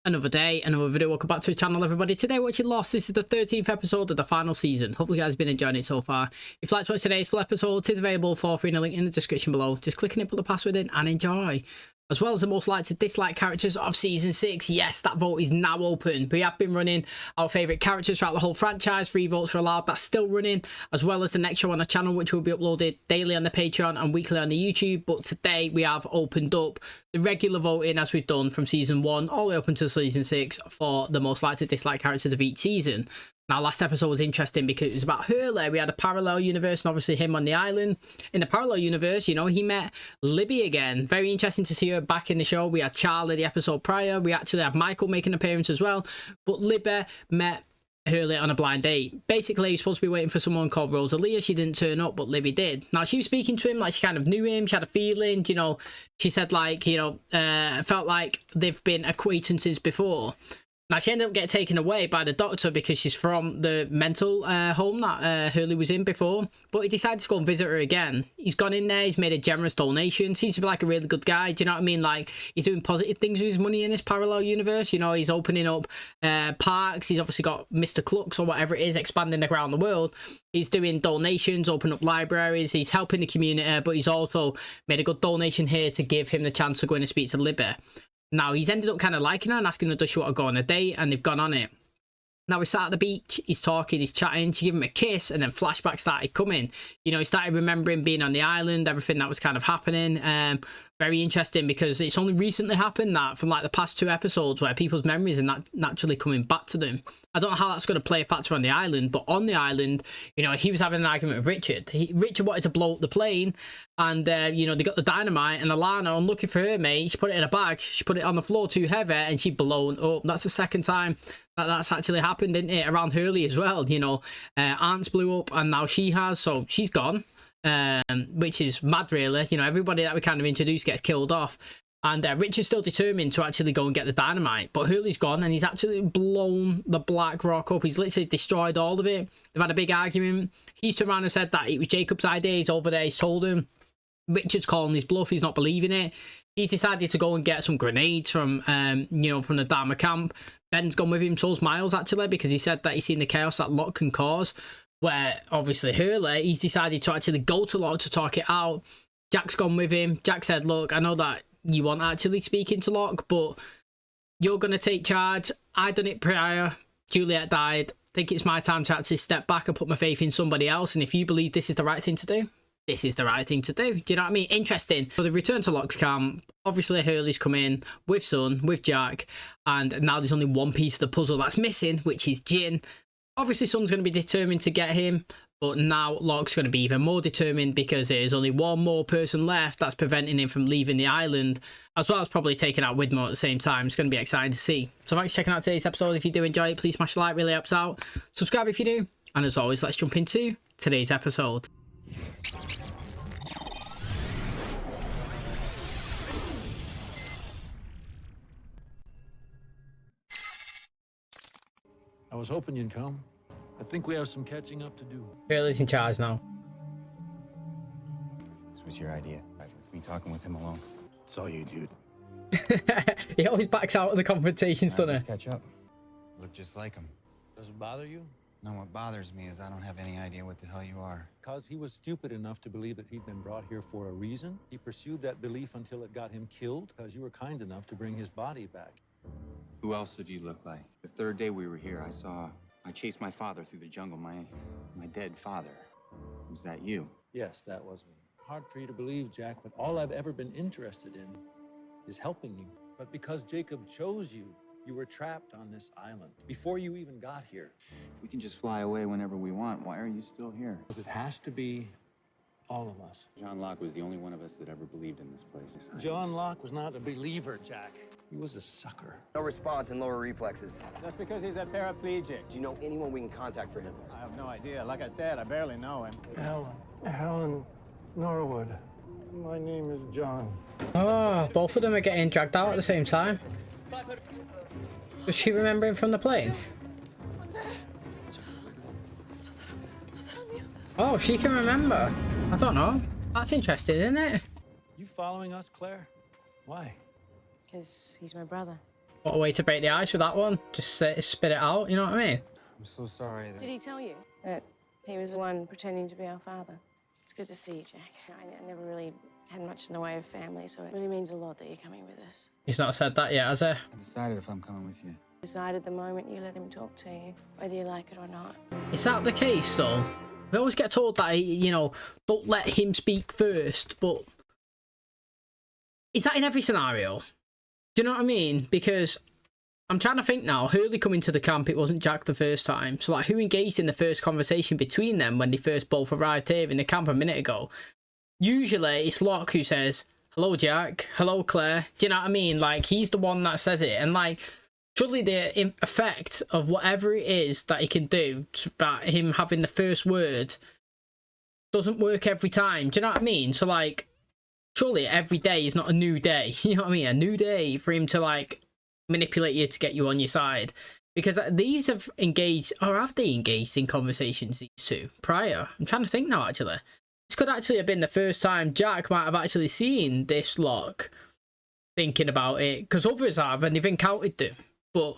Another day, another video. Welcome back to the channel, everybody. Today we're watching Lost. This is the 13th episode of the final season. Hopefully you guys have been enjoying it so far. If you'd like to watch today's full episode, it is available for free in a link in the description below. Just click on it, put the password in and enjoy. As well as the most liked to dislike characters of season 6. Yes, that vote is now open. We have been running our favourite characters throughout the whole franchise. 3 votes are allowed. That's still running. As well as the next show on the channel, which will be uploaded daily on the Patreon and weekly on the YouTube. But today we have opened up the regular voting as we've done from season 1 all the way up until season 6 for the most liked to dislike characters of each season. Now, last episode was interesting because it was about Hurley. We had a parallel universe and obviously him on the island. In the parallel universe, you know, he met Libby again. Very interesting to see her back in the show. We had Charlie the episode prior. We actually had Michael make an appearance as well. But Libby met Hurley on a blind date. Basically, he was supposed to be waiting for someone called Rosalia. She didn't turn up, but Libby did. Now, she was speaking to him like she kind of knew him. She had a feeling, you know. She said like, you know, felt like they've been acquaintances before. Now, she ended up getting taken away by the doctor because she's from the mental home that Hurley was in before. But he decided to go and visit her again. He's gone in there. He's made a generous donation. Seems to be like a really good guy. Do you know what I mean? Like, he's doing positive things with his money in this parallel universe. You know, he's opening up parks. He's obviously got Mr. Clucks or whatever it is, expanding around the world. He's doing donations, opening up libraries. He's helping the community. But he's also made a good donation here to give him the chance to go in and speak to Libby. Now, he's ended up kind of liking her and asking her, does she want to go on a date? And they've gone on it. Now, we sat at the beach, he's talking, he's chatting, she gave him a kiss, and then flashbacks started coming. You know, he started remembering being on the island, everything that was kind of happening. Very interesting because it's only recently happened that from like the past 2 episodes where people's memories are not naturally coming back to them. I don't know how that's going to play a factor on the island, but on the island, you know, he was having an argument with Richard. Richard wanted to blow up the plane, and, you know, they got the dynamite, and Alana, unlucky for her, mate, she put it in a bag, she put it on the floor too heavy, and she blown up. That's the second time that's actually happened, didn't it? Around Hurley as well, you know. Aunt's blew up, and now she has, so she's gone. Which is mad, really. You know, everybody that we kind of introduced gets killed off, and Richard's still determined to actually go and get the dynamite, but Hurley's gone and he's actually blown the Black Rock up. He's literally destroyed all of it. They've had a big argument. He's turned around and said that it was Jacob's idea. He's over there, he's told him. Richard's calling his bluff, he's not believing it. He's decided to go and get some grenades from you know, from the Dharma camp. Ben's gone with him, so's Miles actually, because he said that he's seen the chaos that Locke can cause. Where obviously Hurley, he's decided to actually go to Locke to talk it out. Jack's gone with him. Jack said, look, I know that you weren't actually speaking to Locke, but you're going to take charge. I done it prior. Juliet died. I think it's my time to actually step back and put my faith in somebody else. And if you believe this is the right thing to do, this is the right thing to do. Do you know what I mean? Interesting. So they've returned to Locke's camp. Obviously, Hurley's come in with Sun, with Jack. And now there's only one piece of the puzzle that's missing, which is Jin. Obviously, Sun's going to be determined to get him, but now Locke's going to be even more determined because there's only one more person left that's preventing him from leaving the island, as well as probably taking out Whitmore at the same time. It's going to be exciting to see. So thanks for checking out today's episode. If you do enjoy it, please smash a like, really helps out. Subscribe if you do. And as always, let's jump into today's episode. I was hoping you'd come. I think we have some catching up to do. Hurley's in charge now. This was your idea, right? Me talking with him alone. It's all you, dude. He always backs out of the confrontation, doesn't Let's he? catch up. Look just like him. Does it bother you? No, what bothers me is I don't have any idea what the hell you are. Because he was stupid enough to believe that he'd been brought here for a reason. He pursued that belief until it got him killed, because you were kind enough to bring his body back. Who else did you look like? The third day we were here, I chased my father through the jungle, my dead father. Was that you? Yes, that was me. Hard for you to believe, Jack, but all I've ever been interested in is helping you. But because Jacob chose you, you were trapped on this island before you even got here. We can just fly away whenever we want. Why are you still here? Because it has to be all of us. John Locke was the only one of us that ever believed in this place. John Locke was not a believer, Jack. He was a sucker. No response and lower reflexes. That's because he's a paraplegic. Do you know anyone we can contact for him? I have no idea. Like I said, I barely know him. Helen Norwood. My name is John. Oh, both of them are getting dragged out at the same time. Does she remember him from the plane? Oh, she can remember. I don't know. That's interesting, isn't it? You following us, Claire? Why? Because he's my brother. What a way to break the ice with that one. Just spit it out, you know what I mean? I'm so sorry. Did he tell you that he was the one pretending to be our father? It's good to see you, Jack. I never really had much in the way of family, so it really means a lot that you're coming with us. He's not said that yet, has he? I decided if I'm coming with you. Decided the moment you let him talk to you, whether you like it or not. Is that the case, though? We always get told that, you know, don't let him speak first, but is that in every scenario? Do you know what I mean? Because I'm trying to think now. Hurley coming to the camp, it wasn't Jack the first time. So, like, who engaged in the first conversation between them when they first both arrived here in the camp a minute ago? Usually, it's Locke who says, hello, Jack. Hello, Claire. Do you know what I mean? Like, he's the one that says it. And, like, surely the effect of whatever it is that he can do about him having the first word doesn't work every time. Do you know what I mean? So, like, surely every day is not a new day. You know what I mean? A new day for him to, like, manipulate you to get you on your side. Because these have engaged, or have they engaged in conversations, these two, prior? I'm trying to think now, actually. This could actually have been the first time Jack might have actually seen this Locke thinking about it. Because others have, and they've encountered them. But,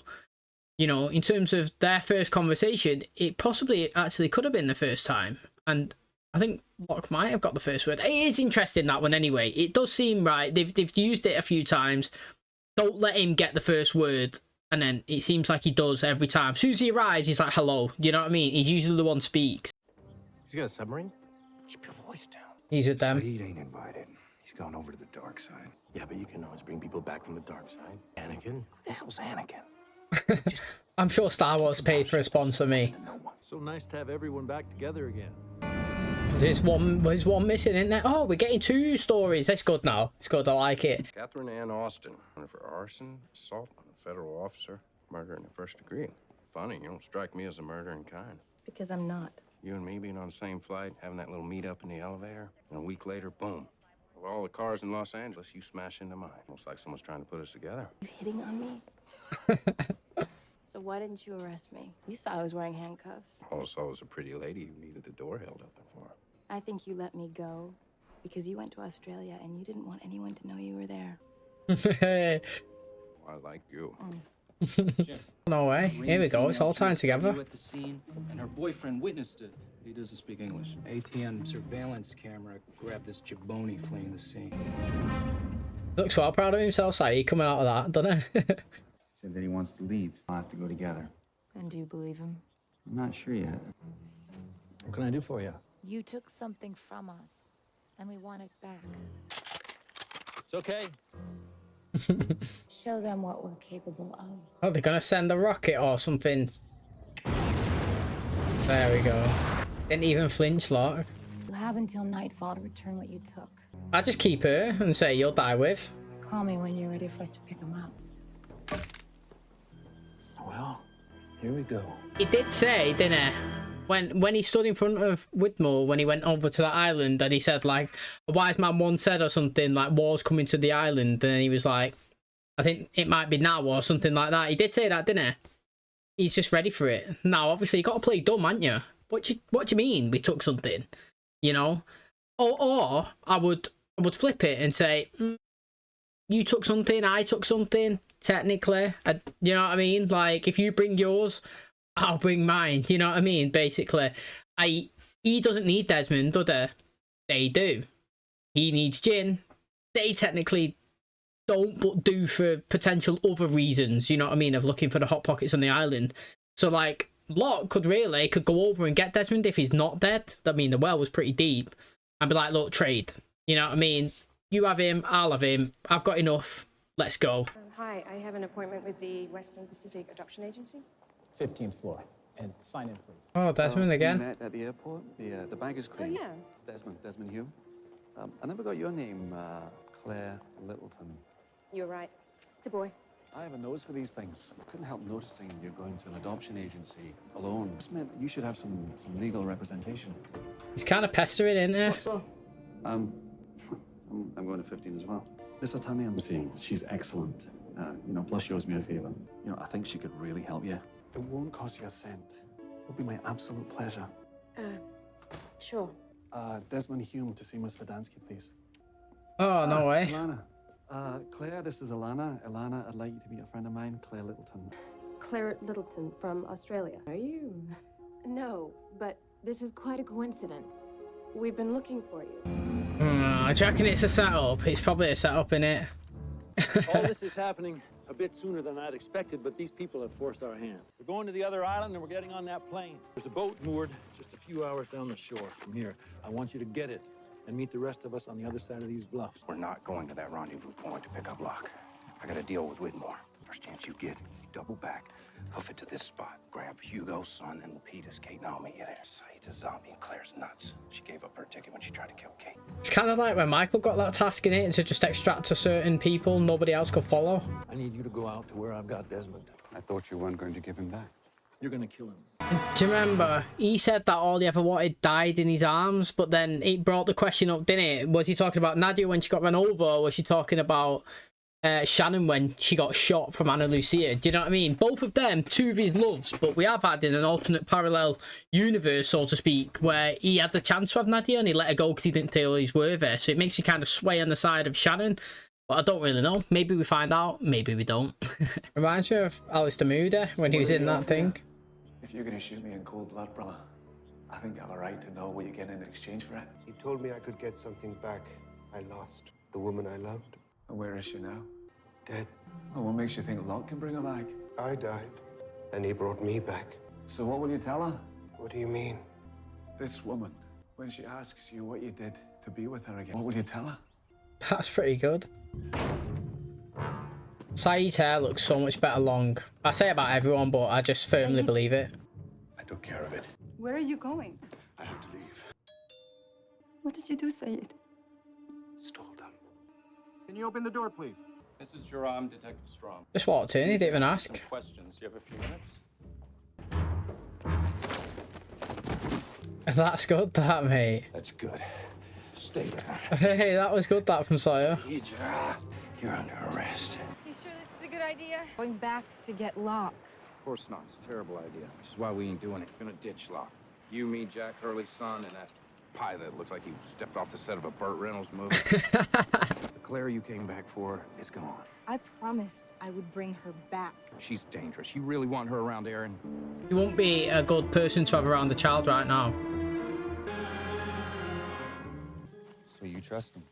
you know, in terms of their first conversation, it possibly actually could have been the first time. And I think Locke might have got the first word. It is interesting, that one, anyway. It does seem right. They've used it a few times. Don't let him get the first word. And then it seems like he does every time. As soon as he arrives, he's like, hello. You know what I mean? He's usually the one speaks. He's got a submarine? Keep your voice down. He's with them. He ain't invited. He's gone over to the dark side. Yeah, but you can always bring people back from the dark side. Anakin? The hell's Anakin? I'm sure Star Wars paid for a sponsor, me. So nice to have everyone back together again. There's one missing, isn't there? Oh, we're getting 2 stories. That's good now. It's good. I like it. Catherine Ann Austin, for arson, assault on a federal officer, murder in the first degree. Funny, you don't strike me as a murdering kind. Because I'm not. You and me being on the same flight, having that little meet up in the elevator, and a week later, boom. Of all the cars in Los Angeles, you smash into mine. Looks like someone's trying to put us together. You hitting on me? So why didn't you arrest me? You saw I was wearing handcuffs. All I saw was a pretty lady who needed the door held open for her. I think you let me go because you went to Australia and you didn't want anyone to know you were there. I like you. No way. Here we go. It's all tying together. At the scene, and her boyfriend witnessed it. He doesn't speak English. ATM surveillance camera grabbed this jabroni fleeing the scene. Looks well proud of himself, Saeed, coming out of that, doesn't he? Said that he wants to leave. I'll have to go together. And do you believe him? I'm not sure yet. What can I do for you? You took something from us, and we want it back. It's okay. Show them what we're capable of. Oh, they're gonna send a rocket or something. There we go. Didn't even flinch, Locke. You have until nightfall to return what you took. I just keep her and say you'll die with. Call me when you're ready for us to pick them up. Well, here we go. He did say, didn't he? When he stood in front of Whitmore, when he went over to that island, and he said, like, a wise man once said or something, like, war's coming to the island, and he was like, I think it might be now or something like that. He did say that, didn't he? He's just ready for it. Now, obviously, you got to play dumb, haven't you? What do you mean we took something? You know? Or I would flip it and say, you took something, I took something, technically. You know what I mean? Like, if you bring yours, I'll bring mine. You know what I mean? Basically, he doesn't need Desmond, do they? They do. He needs Jin. They technically don't, but do for potential other reasons. You know what I mean? Of looking for the hot pockets on the island. So, like, Locke could go over and get Desmond if he's not dead. I mean, the well was pretty deep. And be like, look, trade. You know what I mean? You have him, I'll have him. I've got enough. Let's go. Hi, I have an appointment with the Western Pacific Adoption Agency. 15th floor. And sign in, please. Oh, Desmond again. Met at the airport. The bag is clean. Oh, yeah. Desmond Hume. I never got your name, Claire Littleton. You're right. It's a boy. I have a nose for these things. I couldn't help noticing you're going to an adoption agency alone. This meant you should have some legal representation. He's kind of pestering, isn't he? What so? I'm going to 15 as well. This attorney I'm seeing, she's excellent. Plus she owes me a favor. I think she could really help you. It won't cost you a cent. It'll be my absolute pleasure. Sure. Desmond Hume to see Miss Verdansky, please. Oh, no way. Lana, Claire, this is Alana. Alana, I'd like you to meet a friend of mine, Claire Littleton. Claire Littleton from Australia. Are you? No, but this is quite a coincidence. We've been looking for you. Do you reckon it's a setup? It's probably a setup, innit? All this is happening a bit sooner than I'd expected, but these people have forced our hand. We're going to the other island and we're getting on that plane. There's a boat moored just a few hours down the shore from here. I want you to get it and meet the rest of us on the other side of these bluffs. We're not going to that rendezvous point to pick up Locke. I got a deal with Whitmore. First chance you get, you double back, hoof it to this spot. Grab Hugo, Son, and Lapidus. Kate and I'll meet you there. Saeed's a zombie and Claire's nuts. She gave up her ticket when she tried to kill Kate. It's kind of like when Michael got that task in it and to just extract to certain people nobody else could follow. I need you to go out to where I've got Desmond. I thought you weren't going to give him back. You're gonna kill him. Do you remember he said that all he ever wanted died in his arms, but then it brought the question up, didn't it? Was he talking about Nadia when she got run over, or was she talking about Shannon when she got shot from Ana Lucia? Do you know what I mean? Both of them, two of his loves, but we have had in an alternate parallel universe, so to speak, where he had the chance to have Nadia and he let her go because he didn't feel he's worth her. So it makes me kind of sway on the side of Shannon, but I don't really know. Maybe we find out, maybe we don't. Reminds me of Alistair Moody when he was in that thing. If you're gonna shoot me in cold blood, brother, I think I have a right to know what you get in exchange for it. He told me I could get something back I lost. The woman I loved. And where is she now? Dead. Well, what makes you think Locke can bring her back? I died, and he brought me back. So what will you tell her? What do you mean? This woman, when she asks you what you did to be with her again, what will you tell her? That's pretty good. Saeed's hair looks so much better long. I say about everyone, but I just firmly believe it. I took care of it. Where are you going? I have to leave. What did you do, Saeed? Stole them. Can you open the door, please? This is Jerome, Detective Strong. Just walked in, he didn't even ask. Some questions. You have a few minutes? That's good, that, mate. That's good. Stay there. Hey, that was good, that from Sawyer. You're under arrest. You sure this is a good idea? Going back to get Locke. Of course not. It's a terrible idea. This is why we ain't doing it. We're gonna ditch Locke. You, me, Jack, Hurley's son, and that pilot looks like he stepped off the set of a Burt Reynolds movie. The Claire you came back for is gone. I promised I would bring her back. She's dangerous. You really want her around Aaron? You won't be a good person to have around the child right now. So you trust him?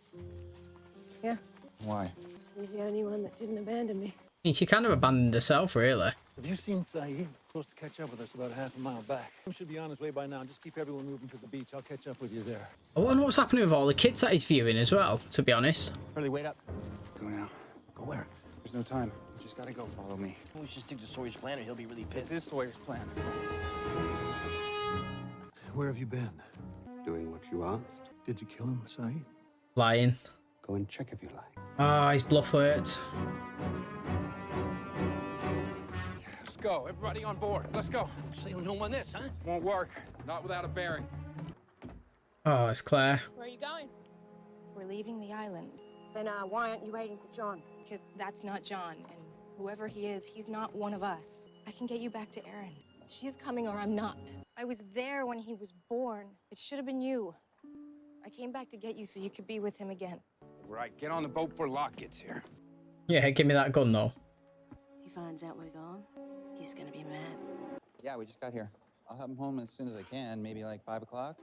Yeah. Why? He's the only one that didn't abandon me. I mean, she kind of abandoned herself, really. Have you seen Saeed? He's supposed to catch up with us about half a mile back. He should be on his way by now. Just keep everyone moving to the beach. I'll catch up with you there. I wonder what's happening with all the kids that he's viewing as well, to be honest. Hurley, wait up. Go now. Go where? There's no time. You just gotta go. Follow me. We should stick to Sawyer's plan or he'll be really pissed. This is Sawyer's plan. Where have you been? Doing what you asked. Did you kill him, Saeed? Lying. Go and check if you like. Oh, his bluff works. Let's go. Everybody on board. Let's go. Sailing home on this, huh? Won't work. Not without a bearing. Oh, it's Claire. Where are you going? We're leaving the island. Then why aren't you waiting for John? Because that's not John, and whoever he is, he's not one of us. I can get you back to Erin. She's coming or I'm not. I was there when he was born. It should have been you. I came back to get you so you could be with him again. Right. Get on the boat before Locke gets here. Yeah, give me that gun, though. He finds out we're gone, he's gonna be mad. Yeah, we just got here. I'll have him home as soon as I can, maybe like 5 o'clock.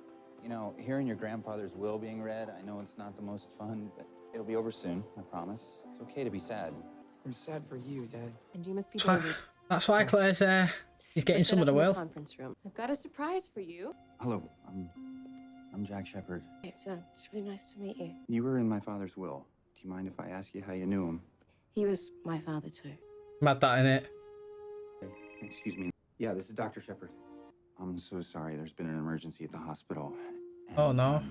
You know, hearing your grandfather's will being read, I know it's not the most fun, but it'll be over soon, I promise. It's okay to be sad. I'm sad for you, Dad. And you must be That's why Claire's she's getting some of the will. Conference room. I've got a surprise for you. Hello, I'm Jack Shepard. It's really nice to meet you. You were in my father's will. Do you mind if I ask you how you knew him? He was my father too. Mad that in it. Excuse me. Yeah, this is Dr. Shepard. I'm so sorry. There's been an emergency at the hospital. Oh, no.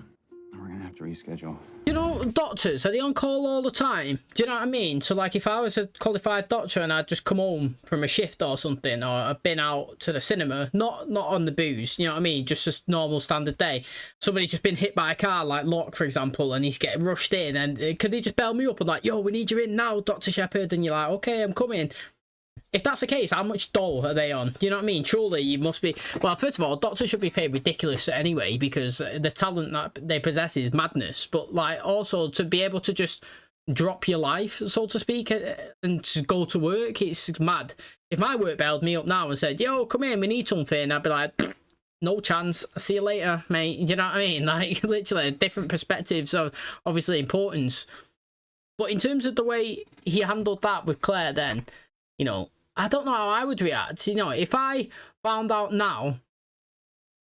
We're gonna have to reschedule. You know, doctors, are they on call all the time? Do you know what I mean? So, like, if I was a qualified doctor and I'd just come home from a shift or something, or I'd been out to the cinema, not on the booze, you know what I mean? Just a normal standard day. Somebody's just been hit by a car, like Locke, for example, and he's getting rushed in, and could they just bell me up and like, yo, we need you in now, Dr. Shepard? And you're like, okay, I'm coming. If that's the case, how much dole are they on? You know what I mean? Surely you must be... Well, first of all, doctors should be paid ridiculous anyway, because the talent that they possess is madness. But, like, also to be able to just drop your life, so to speak, and to go to work. It's mad. If my work bailed me up now and said, yo, come here, we need something, I'd be like, no chance, see you later, mate. You know what I mean? Like, literally, different perspectives of, obviously, importance. But in terms of the way he handled that with Claire then, you know, I don't know how I would react. You know, if I found out now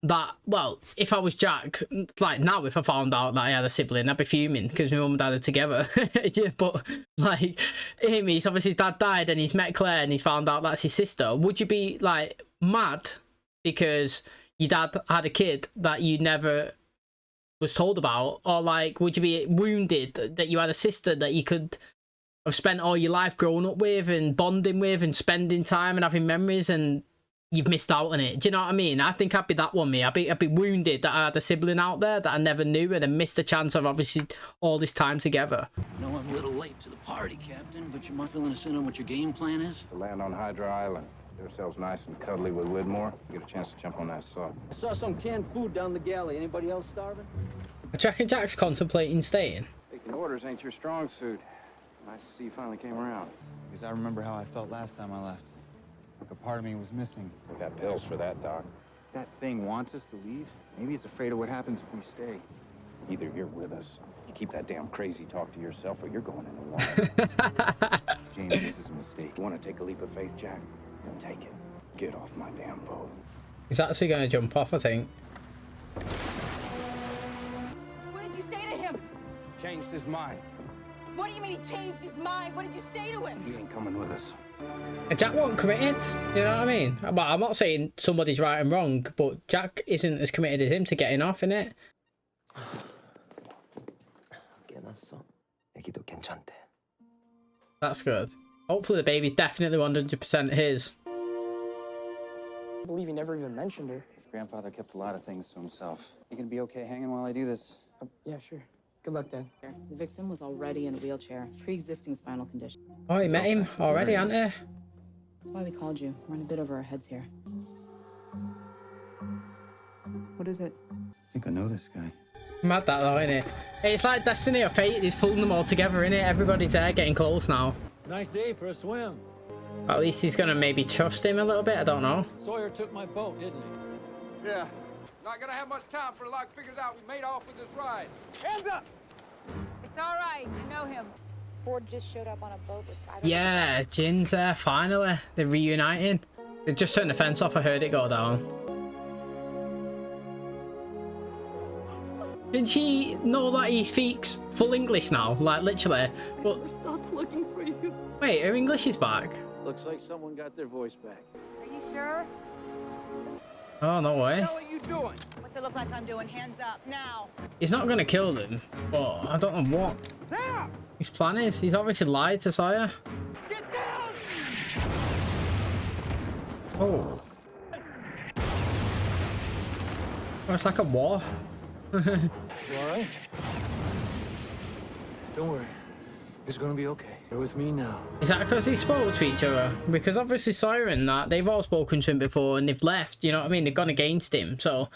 that, well, if I was Jack, like now if I found out that I had a sibling, I'd be fuming because my mum and dad are together. Yeah, but like him, he's obviously his dad died and he's met Claire and he's found out that's his sister. Would you be like mad because your dad had a kid that you never was told about? Or like, would you be wounded that you had a sister that you could have spent all your life growing up with and bonding with and spending time and having memories, and you've missed out on it? Do you know what I mean? I think I'd be that one, me. I'd be wounded that I had a sibling out there that I never knew and I missed a chance of obviously all this time together. I know I'm a little late to the party, Captain, but you mind filling us in on what your game plan is? To land on Hydra Island. Get ourselves nice and cuddly with Whitmore. Get a chance to jump on that sub. I saw some canned food down the galley. Anybody else starving? I reckon Jack's contemplating staying. Taking orders ain't your strong suit. Nice to see you finally came around. Because I remember how I felt last time I left. Like a part of me was missing. We got pills for that, Doc. That thing wants us to leave. Maybe it's afraid of what happens if we stay. Either you're with us, you keep that damn crazy talk to yourself, or you're going in the water. James, this is a mistake. You want to take a leap of faith, Jack? Then take it. Get off my damn boat. He's actually going to jump off, I think. What did you say to him? Changed his mind. What do you mean he changed his mind? What did you say to him? He ain't coming with us. Jack wasn't committed, you know what I mean? But I'm not saying somebody's right and wrong, but Jack isn't as committed as him to getting off, innit? That's good. Hopefully the baby's definitely 100% his. I believe he never even mentioned her. Grandfather kept a lot of things to himself. You gonna be okay hanging while I do this? Yeah, sure. Good luck, Dad. The victim was already in a wheelchair, pre-existing spinal condition. Oh, you met him already, hasn't he? That's why we called you. We're in a bit over our heads here. What is it? I think I know this guy. Mad that though, innit? It's like destiny or fate. He's pulling them all together, innit? Everybody's there getting close now. Nice day for a swim. At least he's gonna maybe trust him a little bit, I don't know. Sawyer took my boat, didn't he? Yeah. Not gonna have much time for Locke figures out we made off with this ride. Hands up! It's all right. You know him. Ford just showed up on a boat with five. Yeah, Jin's there, finally. They're reuniting. They just turned the fence off, I heard it go down. Didn't she know that he speaks full English now? Like, literally. But Stop looking for you. wait, her English is back. Looks like someone got their voice back. Are you sure? Oh, no way. What are you doing? What's it look like I'm doing? Hands up, now. He's not gonna kill them, but I don't know what his plan is. He's obviously lied to Sawyer. Get down! Oh. Oh, it's like a war. You all right? Don't worry. It's gonna be okay. You're with me now. Is that because they spoke to each other? Because obviously Sawyer and that, they've all spoken to him before and they've left, you know what I mean? They've gone against him. So,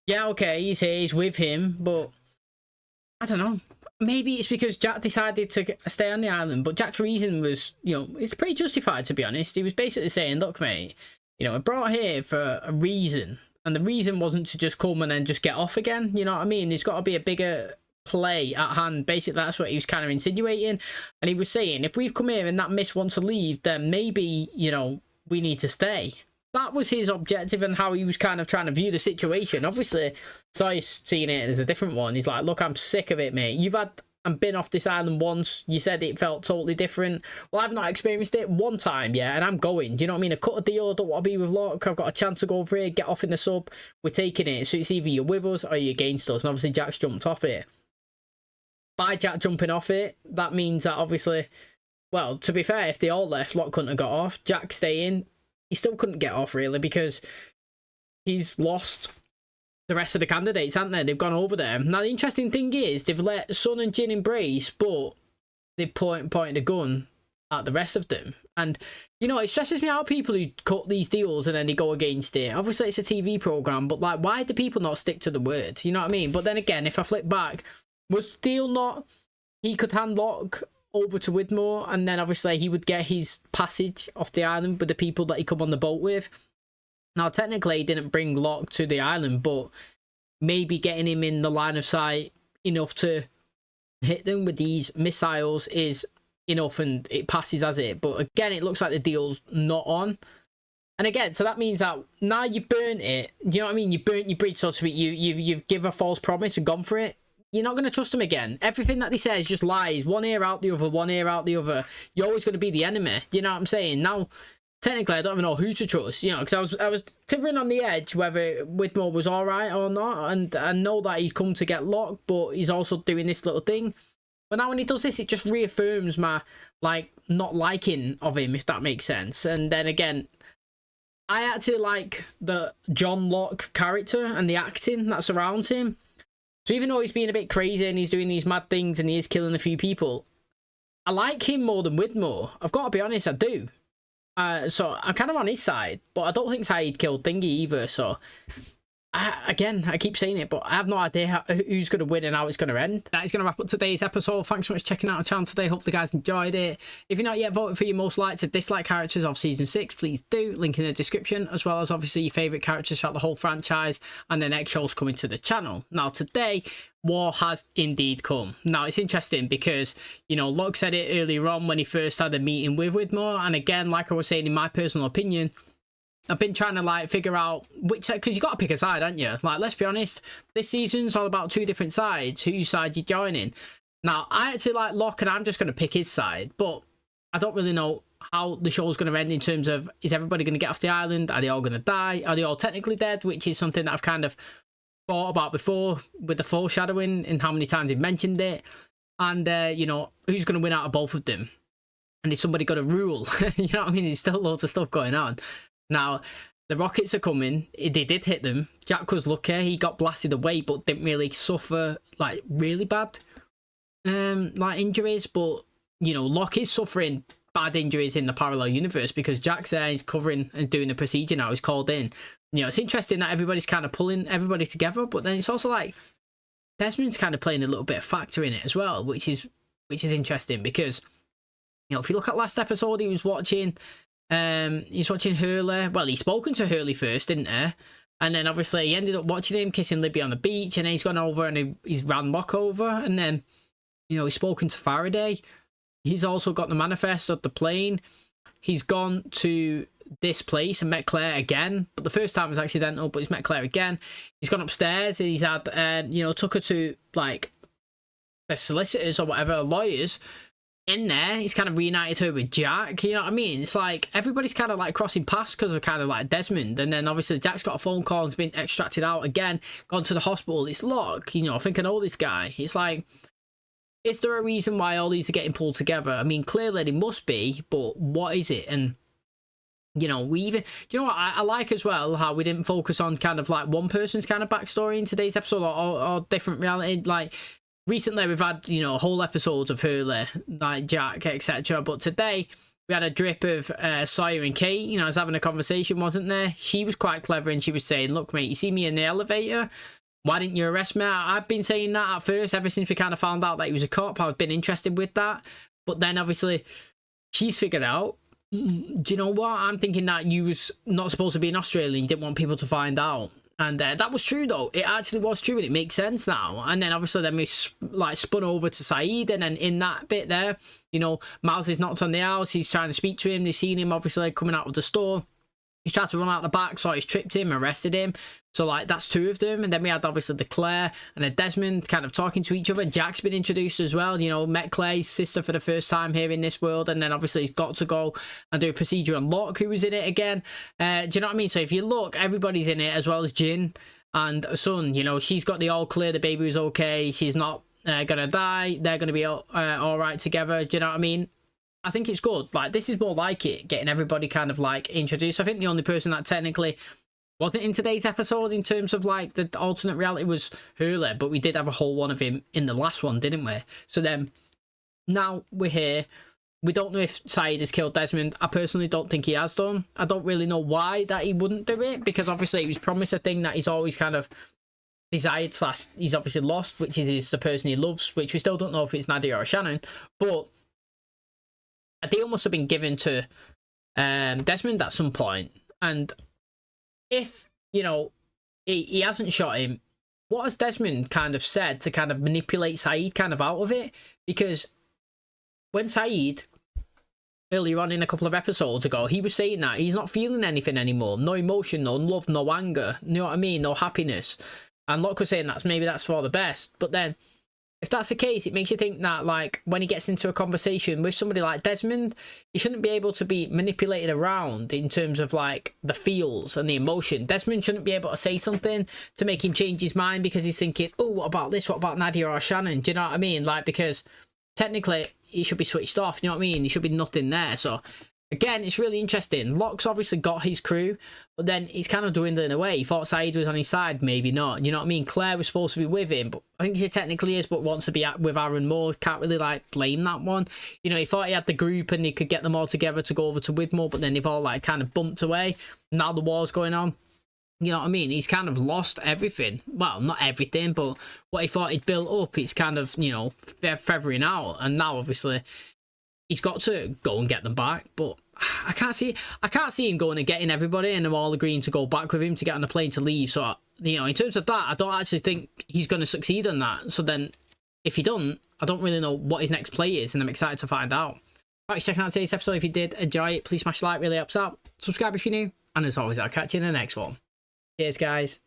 yeah, okay, he's here, he's with him, but I don't know. Maybe it's because Jack decided to stay on the island, but Jack's reason was, you know, it's pretty justified, to be honest. He was basically saying, look, mate, you know, I brought here for a reason, and the reason wasn't to just come and then just get off again, you know what I mean? There's got to be a bigger play at hand. Basically, that's what he was kind of insinuating, and he was saying, if we've come here and that miss wants to leave, then maybe, you know, we need to stay. That was his objective and how he was kind of trying to view the situation. Obviously, Sawyer's seeing it as a different one. He's like, look, I'm sick of it, mate. You've had and been off this island once. You said it felt totally different. Well, I've not experienced it one time, yeah, and I'm going. Do you know what I mean? I cut a deal. I don't want to be with Locke. I've got a chance to go over here, get off in the sub. We're taking it. So it's either you're with us or you're against us. And obviously, Jack's jumped off it. By Jack jumping off it, that means that obviously, well, to be fair, if they all left, Locke couldn't have got off. Jack staying, he still couldn't get off, really, because he's lost the rest of the candidates, haven't they? They've gone over there. Now, the interesting thing is, they've let Sun and Jin embrace, but they've pointed a gun at the rest of them. And, you know, it stresses me out, people who cut these deals and then they go against it. Obviously, it's a TV programme, but, like, why do people not stick to the word? You know what I mean? But then again, if I flip back, was the deal not he could hand Locke over to Widmore, and then obviously he would get his passage off the island with the people that he come on the boat with. Now, technically, he didn't bring Locke to the island, but maybe getting him in the line of sight enough to hit them with these missiles is enough, and it passes as it. But again, it looks like the deal's not on. And again, so that means that now you've burnt it. You know what I mean? You burnt your bridge, so to speak. You've given a false promise and gone for it. You're not going to trust him again. Everything that they say is just lies. One ear out the other, one ear out the other. You're always going to be the enemy. You know what I'm saying? Now, technically, I don't even know who to trust. You know, because I was tivering on the edge whether Whitmore was all right or not. And I know that he's come to get Locke, but he's also doing this little thing. But now when he does this, it just reaffirms my, like, not liking of him, if that makes sense. And then again, I actually like the John Locke character and the acting that surrounds him. So even though he's being a bit crazy and he's doing these mad things and he is killing a few people, I like him more than Whitmore. I've got to be honest, I do. So I'm kind of on his side, but I don't think Saeed killed Thingy either. So again, I keep saying it, but I have no idea who's going to win and how it's going to end. That is going to wrap up today's episode. Thanks so much for checking out our channel today. Hopefully you guys enjoyed it. If you're not yet voted for your most liked or disliked characters of Season 6, please do. Link in the description, as well as obviously your favourite characters throughout the whole franchise and the next shows coming to the channel. Now today, war has indeed come. Now it's interesting because, you know, Locke said it earlier on when he first had a meeting with Whitmore, and again, like I was saying, in my personal opinion, I've been trying to like figure out which, because you got to pick a side, aren't you? Like, let's be honest, this season's all about two different sides. Whose side you joining? Now, I actually like Locke, and I'm just going to pick his side, but I don't really know how the show's going to end in terms of, is everybody going to get off the island? Are they all going to die? Are they all technically dead? Which is something that I've kind of thought about before with the foreshadowing and how many times they've mentioned it. And, you know, who's going to win out of both of them? And is somebody going to rule? You know what I mean? There's still loads of stuff going on. Now, the rockets are coming. They did hit them. Jack was lucky. He got blasted away, but didn't really suffer, like, really bad, like, injuries. But, you know, Locke is suffering bad injuries in the parallel universe because Jack's there. He's covering and doing a procedure now. He's called in. You know, it's interesting that everybody's kind of pulling everybody together, but then it's also like Desmond's kind of playing a little bit of factor in it as well, which is interesting because, you know, if you look at last episode, he was watching... he's watching Hurley. Well, he's spoken to Hurley first, didn't he? And then obviously he ended up watching him kissing Libby on the beach, and then he's gone over and he's ran Locke over, and then, you know, he's spoken to Faraday. He's also got the manifest of the plane. He's gone to this place and met Claire again, but the first time was accidental, but he's met Claire again. He's gone upstairs and he's had, you know, took her to like the solicitors or whatever, lawyers. In there, he's kind of reunited her with Jack. You know what I mean? It's like everybody's kind of like crossing paths because of kind of like Desmond. And then obviously Jack's got a phone call and has been extracted out again, gone to the hospital. It's Locke, you know, I think I know this guy. It's like, is there a reason why all these are getting pulled together? I mean, clearly there must be, but what is it? And, you know, we even, you know what, I like as well how we didn't focus on kind of like one person's kind of backstory in today's episode or different reality. Like, recently, we've had, you know, whole episodes of Hurley, like Jack, etc. But today, we had a drip of Sawyer and Kate. You know, I was having a conversation, wasn't there? She was quite clever, and she was saying, look, mate, you see me in the elevator? Why didn't you arrest me? I've been saying that at first, ever since we kind of found out that he was a cop. I've been interested with that. But then, obviously, she's figured out, do you know what? I'm thinking that you was not supposed to be in Australia. You didn't want people to find out. And that was true, though. It actually was true, and it makes sense now. And then, obviously, then we like spun over to Saeed, and then in that bit there, you know, Miles is knocked on the house. He's trying to speak to him. They've seen him, obviously, coming out of the store. He's tried to run out the back, so he's tripped him, arrested him. So, like, that's two of them. And then we had, obviously, the Claire and the Desmond kind of talking to each other. Jack's been introduced as well, you know, met Claire's sister for the first time here in this world. And then, obviously, he's got to go and do a procedure on Locke, who was in it again. Do you know what I mean? So, if you look, everybody's in it, as well as Jin and Son. You know, she's got the all clear, the baby was okay, she's not gonna die, they're gonna be all right together. Do you know what I mean? I think it's good. Like, this is more like it, getting everybody kind of like introduced. I think the only person that technically wasn't in today's episode in terms of like the alternate reality was Hurley, but we did have a whole one of him in the last one, didn't we? So then now we're here. We don't know if Saeed has killed Desmond. I personally don't think he has done. I don't really know why that he wouldn't do it, because obviously he was promised a thing that he's always kind of desired / he's obviously lost, which is the person he loves, which we still don't know if it's Nadia or Shannon. But a deal must have been given to Desmond at some point. And if, you know, he hasn't shot him, what has Desmond kind of said to kind of manipulate Saeed kind of out of it? Because when Saeed, earlier on in a couple of episodes ago, he was saying that he's not feeling anything anymore. No emotion, no love, no anger. You know what I mean? No happiness. And Locke was saying maybe that's for the best. But then, if that's the case, it makes you think that, like, when he gets into a conversation with somebody like Desmond, he shouldn't be able to be manipulated around in terms of, like, the feels and the emotion. Desmond shouldn't be able to say something to make him change his mind because he's thinking, oh, what about this? What about Nadia or Shannon? Do you know what I mean? Like, because technically, he should be switched off. You know what I mean? He should be nothing there. So, again, it's really interesting. Locke's obviously got his crew, but then he's kind of dwindling away. He thought Saeed was on his side, maybe not. You know what I mean? Claire was supposed to be with him, but I think she technically is, but wants to be with Aaron more. Can't really, like, blame that one. You know, he thought he had the group and he could get them all together to go over to Widmore, but then they've all, like, kind of bumped away. Now the war's going on. You know what I mean? He's kind of lost everything. Well, not everything, but what he thought he'd built up, it's kind of, you know, feathering out. And now, obviously, he's got to go and get them back, but I can't see him going and getting everybody and them all agreeing to go back with him to get on the plane to leave. So, you know, in terms of that, I don't actually think he's going to succeed on that. So then, if he doesn't, I don't really know what his next play is, and I'm excited to find out. Thanks for checking out today's episode. If you did enjoy it, please smash the like, really helps out. Subscribe if you're new, and as always, I'll catch you in the next one. Cheers, guys.